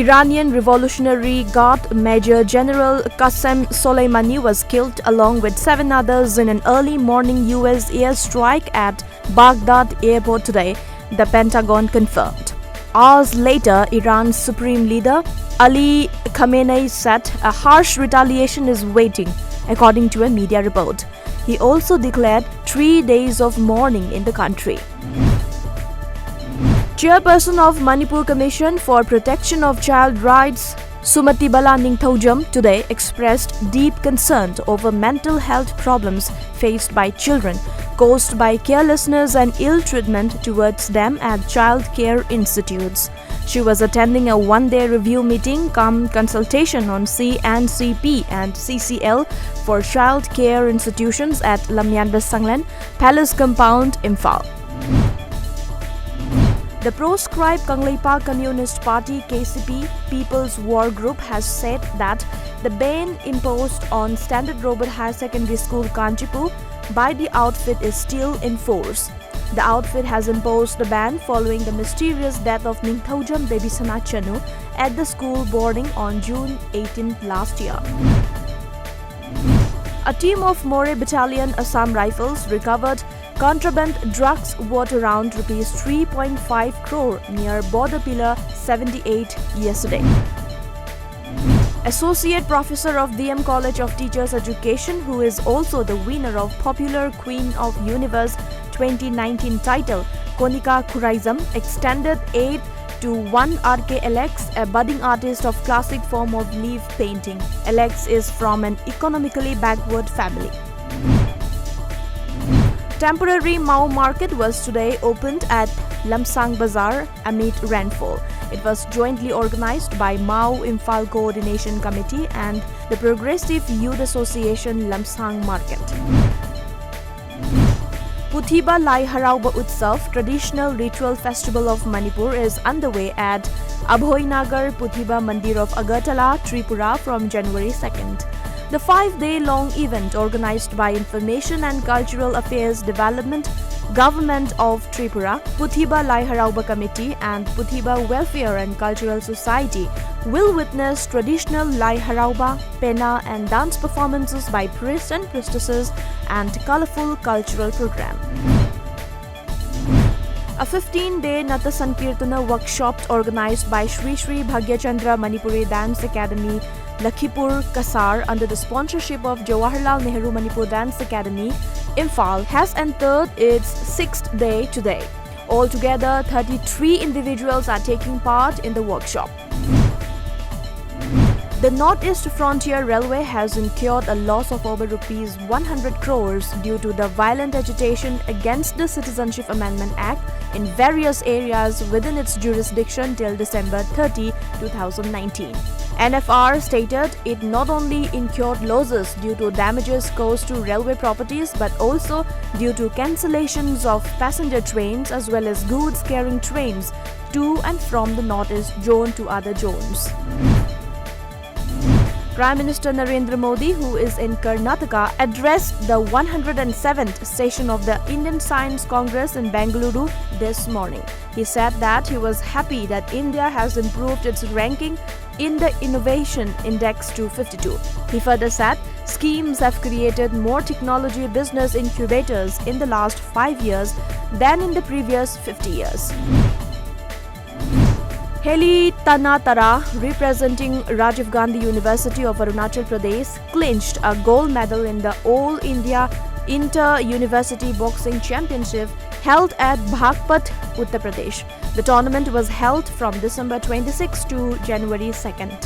Iranian Revolutionary Guard Major General Qasem Soleimani was killed along with 7 others in an early morning US airstrike at Baghdad airport today, the Pentagon confirmed. Hours later, Iran's supreme leader Ali Khamenei said a harsh retaliation is waiting, according to a media report. He also declared 3 days of mourning in the country. Chairperson of Manipur Commission for Protection of Child Rights, Sumatibala Ningthaujam, today expressed deep concern over mental health problems faced by children caused by carelessness and ill treatment towards them at child care institutes. She was attending a one-day review meeting cum consultation on C&CP and CCL for child care institutions at Lamjingbatomtv Palace Compound, Imphal. The proscribed Kangleipak Communist Party KCP People's War Group has said that the ban imposed on Standard Robert Higher Secondary School Kanchipur by the outfit is still in force. The outfit has imposed the ban following the mysterious death of Ningthaujam Debisana Chanu at the school boarding on June 18th last year. A team of More Battalion Assam Rifles recovered contraband drugs worth around Rs 3.5 crore near Border Pillar 78 yesterday. Associate Professor of DM College of Teachers Education, who is also the winner of Popular Queen of Universe 2019 title, Konika Khuraizam, extended aid to one RK Alex, a budding artist of classic form of leaf painting. Alex is from an economically backward family. Temporary Mao market was today opened at Lamsang Bazaar amid rainfall. It was jointly organized by Mao Imphal Coordination Committee and the Progressive Youth Association Lamsang Market. Puthiba Lai Harauba Utsav, traditional ritual festival of Manipur, is underway at Abhoinagar Puthiba Mandir of Agartala, Tripura from January 2nd. The 5-day-long event, organized by Information and Cultural Affairs Development, Government of Tripura, Puthiba Lai Harauba Committee and Puthiba Welfare and Cultural Society, will witness traditional Lai Harauba, Pena and dance performances by priests and priestesses and colorful cultural program. A 15-day Nata Sankirtana workshop organized by Shri Shri Bhagyachandra Manipuri Dance Academy, Lakhipur, Kasar, under the sponsorship of Jawaharlal Nehru Manipur Dance Academy, Imphal, has entered its 6th day today. Altogether, 33 individuals are taking part in the workshop. The Northeast Frontier Railway has incurred a loss of over Rs 100 crores due to the violent agitation against the Citizenship Amendment Act in various areas within its jurisdiction till December 30, 2019. NFR stated it not only incurred losses due to damages caused to railway properties but also due to cancellations of passenger trains as well as goods carrying trains to and from the Northeast Zone to other zones. Prime Minister Narendra Modi, who is in Karnataka, addressed the 107th session of the Indian Science Congress in Bengaluru this morning. He said that he was happy that India has improved its ranking in the Innovation Index to 52. He further said schemes have created more technology business incubators in the last 5 years than in the previous 50 years. Heli Tanatara, representing Rajiv Gandhi University of Arunachal Pradesh, clinched a gold medal in the All India Inter-University Boxing Championship held at Bhagpat, Uttar Pradesh. The tournament was held from December 26 to January 2nd.